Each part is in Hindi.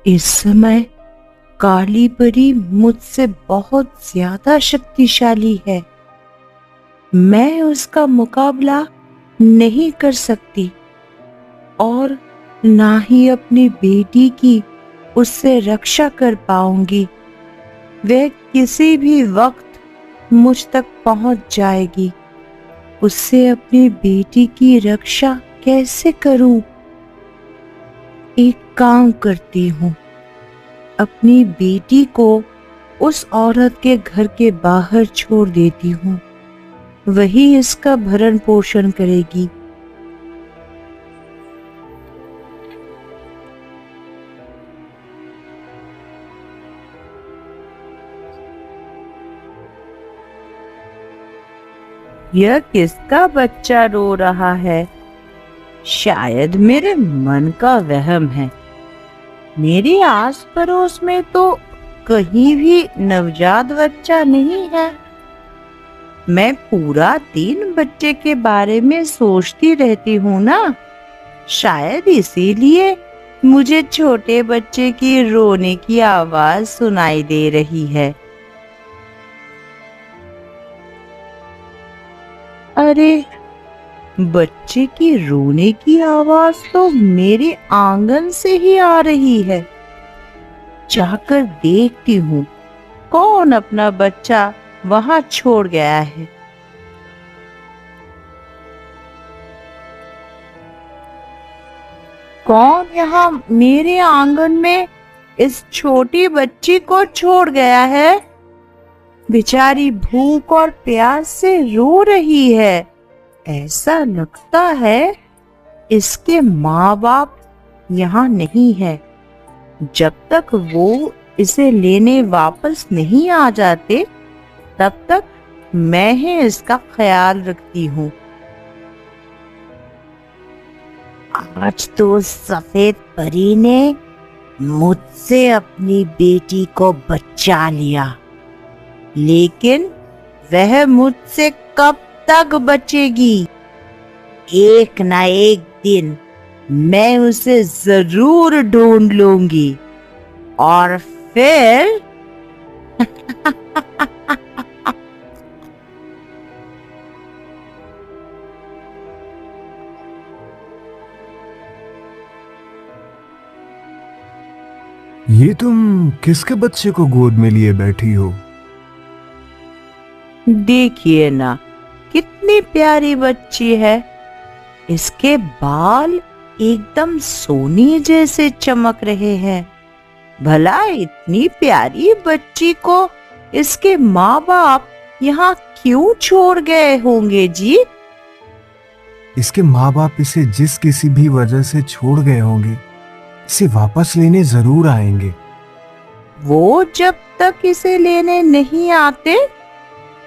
इस समय काली परी मुझसे बहुत ज्यादा शक्तिशाली है। मैं उसका मुकाबला नहीं कर सकती और ना ही अपनी बेटी की उससे रक्षा कर पाऊंगी। वह किसी भी वक्त मुझ तक पहुंच जाएगी। उससे अपनी बेटी की रक्षा कैसे करूं? एक काम करती हूँ, अपनी बेटी को उस औरत के घर के बाहर छोड़ देती हूँ। वही इसका भरण पोषण करेगी। यह किसका बच्चा रो रहा है? शायद मेरे मन का वहम है। मेरे आस पड़ोस में तो कहीं भी नवजात बच्चा नहीं है। मैं पूरा दिन बच्चे के बारे में सोचती रहती हूँ ना, शायद इसीलिए मुझे छोटे बच्चे की रोने की आवाज सुनाई दे रही है। अरे, बच्चे की रोने की आवाज तो मेरे आंगन से ही आ रही है। जाकर देखती हूँ कौन अपना बच्चा वहां छोड़ गया है। कौन यहाँ मेरे आंगन में इस छोटी बच्ची को छोड़ गया है? बेचारी भूख और प्यास से रो रही है। ऐसा लगता है इसके माँ बाप यहाँ नहीं है। जब तक वो इसे लेने वापस नहीं आ जाते, तब तक मैं ही इसका ख्याल रखती हूँ। आज तो सफेद परी ने मुझसे अपनी बेटी को बचा लिया, लेकिन वह मुझसे कब तक बचेगी? एक ना एक दिन मैं उसे जरूर ढूंढ लूंगी और फिर ये तुम किसके बच्चे को गोद में लिए बैठी हो? देखिए ना, कितनी प्यारी बच्ची है। इसके बाल एकदम सोने जैसे चमक रहे हैं। भला इतनी प्यारी बच्ची को इसके माँ बाप यहाँ क्यों छोड़ गए होंगे जी? इसके माँ बाप इसे जिस किसी भी वजह से छोड़ गए होंगे, इसे वापस लेने जरूर आएंगे। वो जब तक इसे लेने नहीं आते,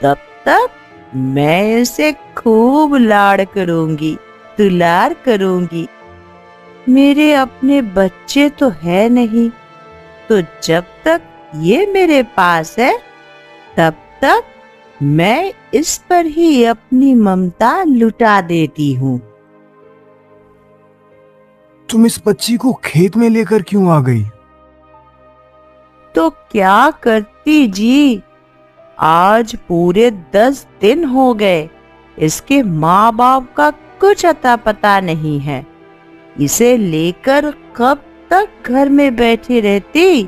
तब तक मैं इसे खूब लाड़ करूंगी, दुलार करूंगी। मेरे अपने बच्चे तो है नहीं, तो जब तक ये मेरे पास है, तब तक मैं इस पर ही अपनी ममता लुटा देती हूँ। तुम इस बच्ची को खेत में लेकर क्यों आ गई? तो क्या करती जी, आज पूरे 10 दिन हो गए। इसके माँ बाप का कुछ अता पता नहीं है। इसे लेकर कब तक घर में बैठी रहती?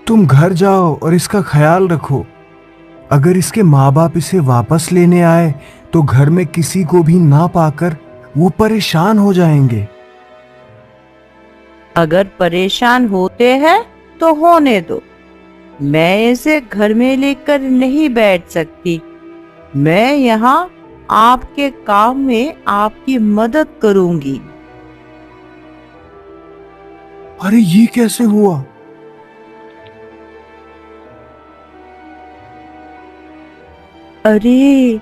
तुम घर जाओ और इसका ख्याल रखो। अगर इसके माँ बाप इसे वापस लेने आए तो घर में किसी को भी ना पाकर वो परेशान हो जाएंगे। अगर परेशान होते हैं तो होने दो। मैं इसे घर में लेकर नहीं बैठ सकती। मैं यहाँ आपके काम में आपकी मदद करूंगी। अरे ये कैसे हुआ? अरे,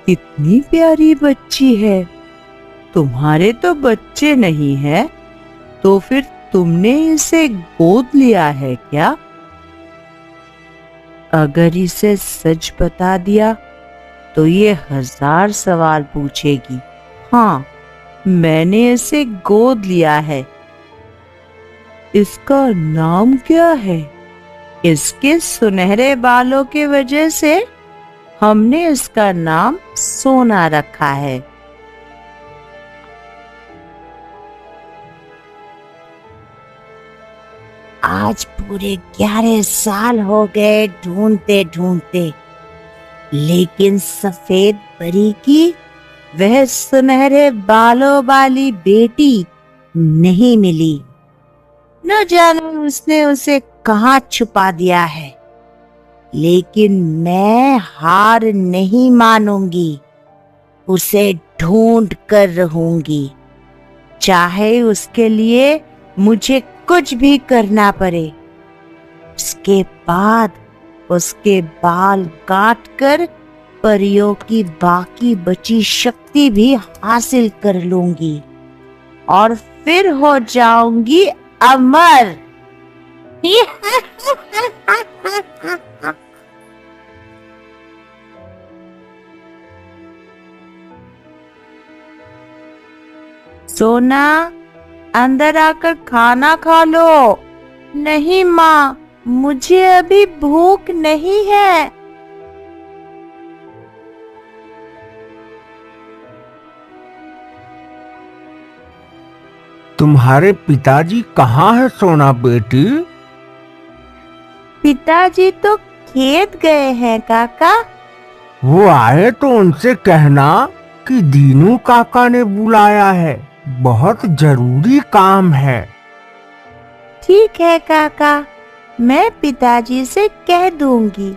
कितनी प्यारी बच्ची है। तुम्हारे तो बच्चे नहीं है, तो फिर तुमने इसे गोद लिया है क्या? अगर इसे सच बता दिया तो ये 1000 सवाल पूछेगी। हाँ, मैंने इसे गोद लिया है। इसका नाम क्या है? इसके सुनहरे बालों की वजह से हमने इसका नाम सोना रखा है। आज पूरे 11 साल हो गए ढूंढते ढूंढते, लेकिन सफेद परी की वह सुनहरे बालों वाली बेटी नहीं मिली। न जाने उसने उसे कहाँ छुपा दिया है, लेकिन मैं हार नहीं मानूंगी, उसे ढूंढ कर रहूंगी, चाहे उसके लिए मुझे कुछ भी करना पड़े। उसके बाद उसके बाल काट कर परियों की बाकी बची शक्ति भी हासिल कर लूंगी और फिर हो जाऊंगी अमर। सोना, अंदर आकर खाना खा लो। नहीं माँ, मुझे अभी भूख नहीं है। तुम्हारे पिताजी कहाँ है सोना बेटी? पिताजी तो खेत गए हैं काका। वो आए तो उनसे कहना कि दीनू काका ने बुलाया है, बहुत जरूरी काम है। ठीक है काका, मैं पिताजी से कह दूंगी।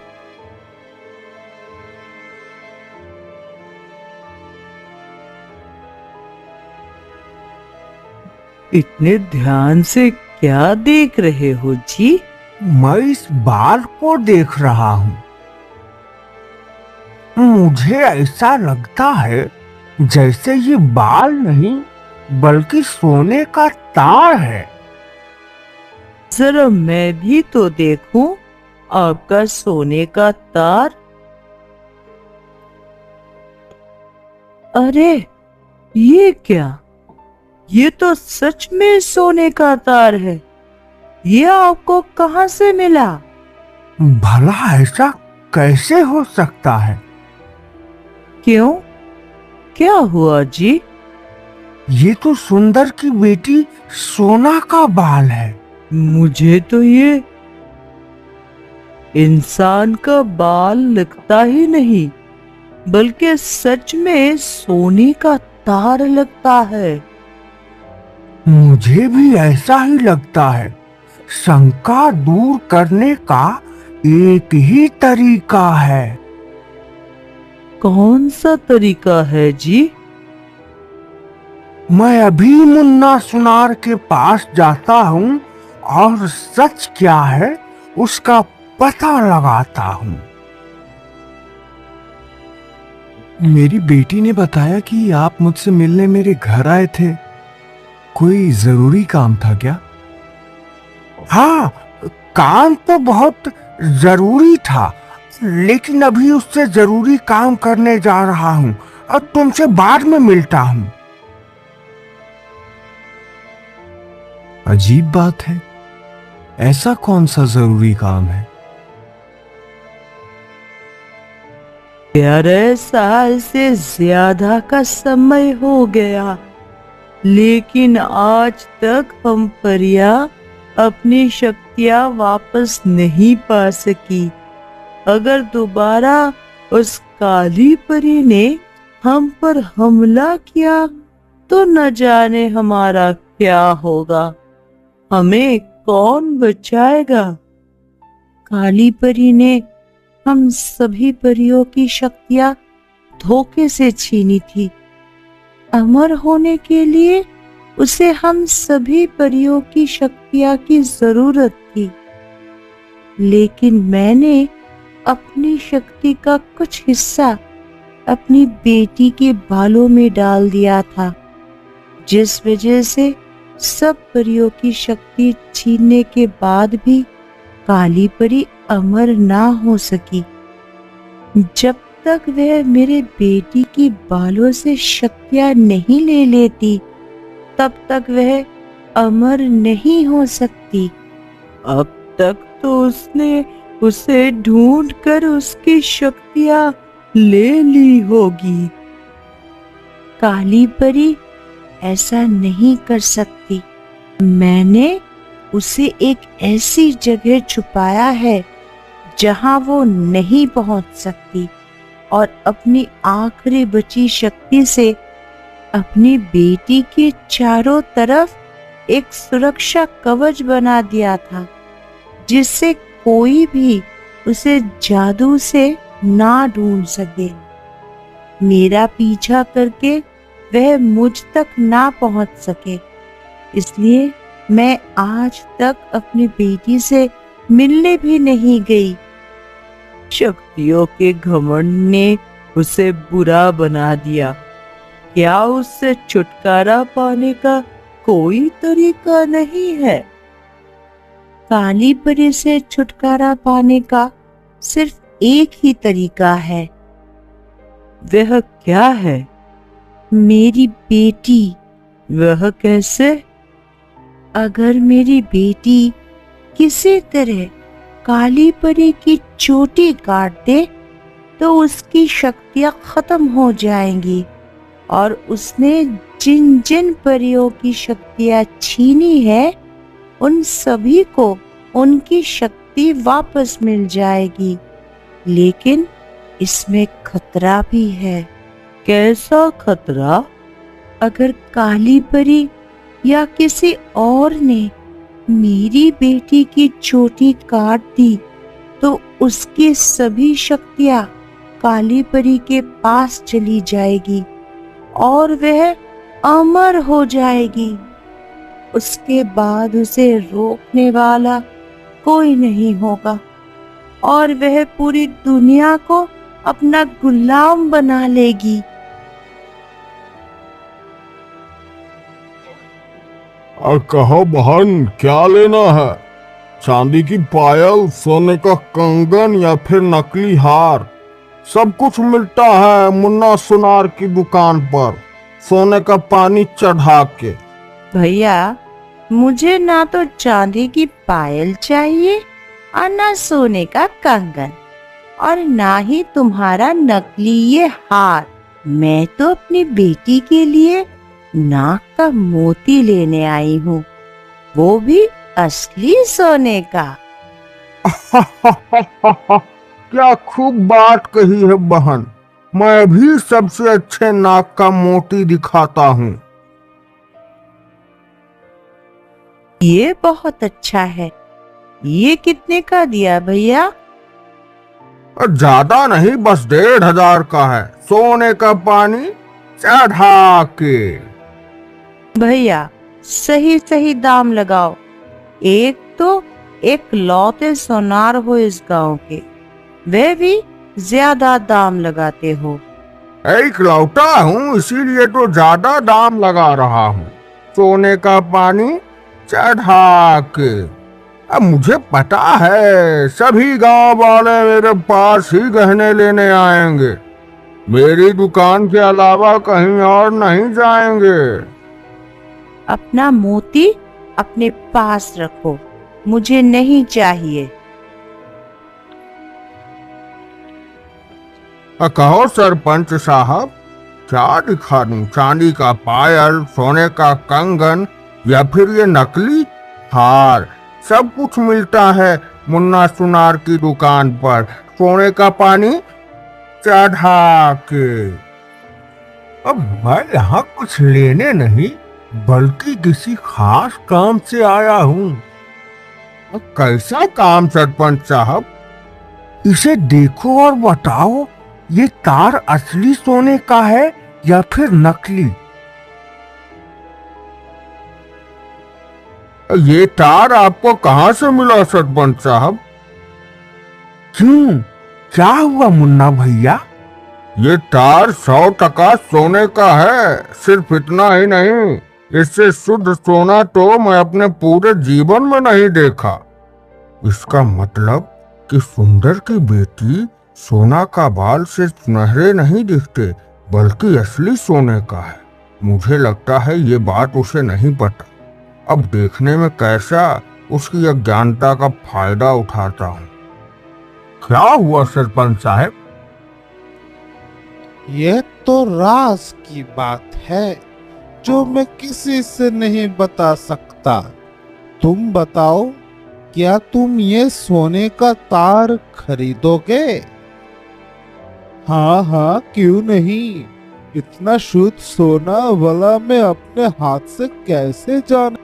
इतने ध्यान से क्या देख रहे हो जी? मैं इस बाल को देख रहा हूँ। मुझे ऐसा लगता है जैसे ये बाल नहीं बल्कि सोने का तार है। जरा मैं भी तो देखूं आपका सोने का तार। अरे ये क्या? ये तो सच में सोने का तार है। ये आपको कहाँ से मिला? भला ऐसा कैसे हो सकता है? क्यों, क्या हुआ जी? ये तो सुंदर की बेटी सोना का बाल है। मुझे तो ये इंसान का बाल लगता ही नहीं, बल्कि सच में सोने का तार लगता है। मुझे भी ऐसा ही लगता है। शंका दूर करने का एक ही तरीका है। कौन सा तरीका है जी? मैं अभी मुन्ना सुनार के पास जाता हूँ और सच क्या है उसका पता लगाता हूँ। मेरी बेटी ने बताया कि आप मुझसे मिलने मेरे घर आए थे। कोई जरूरी काम था क्या? हाँ, काम तो बहुत जरूरी था, लेकिन अभी उससे जरूरी काम करने जा रहा हूँ और तुमसे बाद में मिलता हूँ। अजीब बात है, ऐसा कौन सा जरूरी काम है? 11 साल से ज्यादा का समय हो गया, लेकिन आज तक हम परियां अपनी शक्तियां वापस नहीं पा सकी। अगर दोबारा उस काली परी ने हम पर हमला किया तो न जाने हमारा क्या होगा। हमें कौन बचाएगा? काली परी ने हम सभी परियों की शक्तियां धोखे से छीनी थी। अमर होने के लिए उसे हम सभी परियों की शक्तियां की जरूरत थी, लेकिन मैंने अपनी शक्ति का कुछ हिस्सा अपनी बेटी के बालों में डाल दिया था, जिस वजह से सब परियों की शक्ति छीनने के बाद भी काली परी अमर ना हो सकी। जब तक वह मेरे बेटी की बालों से शक्तियां नहीं ले लेती, तब तक वह अमर नहीं हो सकती। अब तक तो उसने उसे ढूंढकर उसकी शक्तियां ले ली होगी। काली परी ऐसा नहीं कर सकती। मैंने उसे एक ऐसी जगह छुपाया है जहां वो नहीं पहुंच सकती, और अपनी आखिरी बची शक्ति से अपनी बेटी के चारों तरफ एक सुरक्षा कवच बना दिया था, जिससे कोई भी उसे जादू से ना ढूंढ सके। मेरा पीछा करके वह मुझ तक ना पहुंच सके, इसलिए मैं आज तक अपनी बेटी से मिलने भी नहीं गई। शक्तियों के घमंड ने उसे बुरा बना दिया। क्या उससे छुटकारा पाने का कोई तरीका नहीं है? काली परी से छुटकारा पाने का सिर्फ एक ही तरीका है। वह क्या है? मेरी बेटी। वह कैसे? अगर मेरी बेटी किसी तरह काली परी की चोटी काट दे तो उसकी शक्तियां खत्म हो जाएंगी, और उसने जिन जिन परियों की शक्तियां छीनी है उन सभी को उनकी शक्ति वापस मिल जाएगी। लेकिन इसमें खतरा भी है। कैसा खतरा? अगर काली परी या किसी और ने मेरी बेटी की चोटी काट दी तो उसकी सभी शक्तियां काली परी के पास चली जाएगी और वह अमर हो जाएगी। उसके बाद उसे रोकने वाला कोई नहीं होगा और वह पूरी दुनिया को अपना गुलाम बना लेगी। और कहो बहन, क्या लेना है? चांदी की पायल, सोने का कंगन या फिर नकली हार? सब कुछ मिलता है मुन्ना सुनार की दुकान पर, सोने का पानी चढ़ा के। भैया, मुझे ना तो चांदी की पायल चाहिए और ना सोने का कंगन, और ना ही तुम्हारा नकली ये हार। मैं तो अपनी बेटी के लिए नाक का मोती लेने आई हूँ, वो भी असली सोने का। क्या खूब बात कही है बहन, मैं भी सबसे अच्छे नाक का मोती दिखाता हूँ। ये बहुत अच्छा है। ये कितने का दिया भैया? ज्यादा नहीं, बस 1500 का है, सोने का पानी चढ़ा के। भैया, सही सही दाम लगाओ। एक तो एक लौते सोनार हो इस गांव के, वे भी ज्यादा दाम लगाते हो। एक लौटा हूँ इसीलिए तो ज्यादा दाम लगा रहा हूँ, सोने का पानी चढ़ा के। अब मुझे पता है सभी गांव वाले मेरे पास ही गहने लेने आएंगे, मेरी दुकान के अलावा कहीं और नहीं जाएंगे। अपना मोती अपने पास रखो, मुझे नहीं चाहिए। कहो सरपंच साहब, क्या दिखा दूं? चांदी का पायल, सोने का कंगन या फिर ये नकली हार? सब कुछ मिलता है मुन्ना सुनार की दुकान पर, सोने का पानी चढ़ा के। अब मैं यहाँ कुछ लेने नहीं बल्कि किसी खास काम से आया हूँ। कैसा काम सरपंच साहब? इसे देखो और बताओ, ये तार असली सोने का है या फिर नकली? ये तार आपको कहाँ से मिला सरपंच साहब? क्यों, क्या हुआ मुन्ना भैया? ये तार 100% सोने का है। सिर्फ इतना ही नहीं, इससे शुद्ध सोना तो मैं अपने पूरे जीवन में नहीं देखा। इसका मतलब कि सुंदर की बेटी सोना का बाल से सुनहरे नहीं दिखते बल्कि असली सोने का है। मुझे लगता है ये बात उसे नहीं पता। अब देखने में कैसा उसकी अज्ञानता का फायदा उठाता हूँ। क्या हुआ सरपंच साहब? यह तो राज की बात है जो मैं किसी से नहीं बता सकता। तुम बताओ, क्या तुम ये सोने का तार खरीदोगे? हाँ हाँ, क्यों नहीं। इतना शुद्ध सोना भला मैं अपने हाथ से कैसे जान।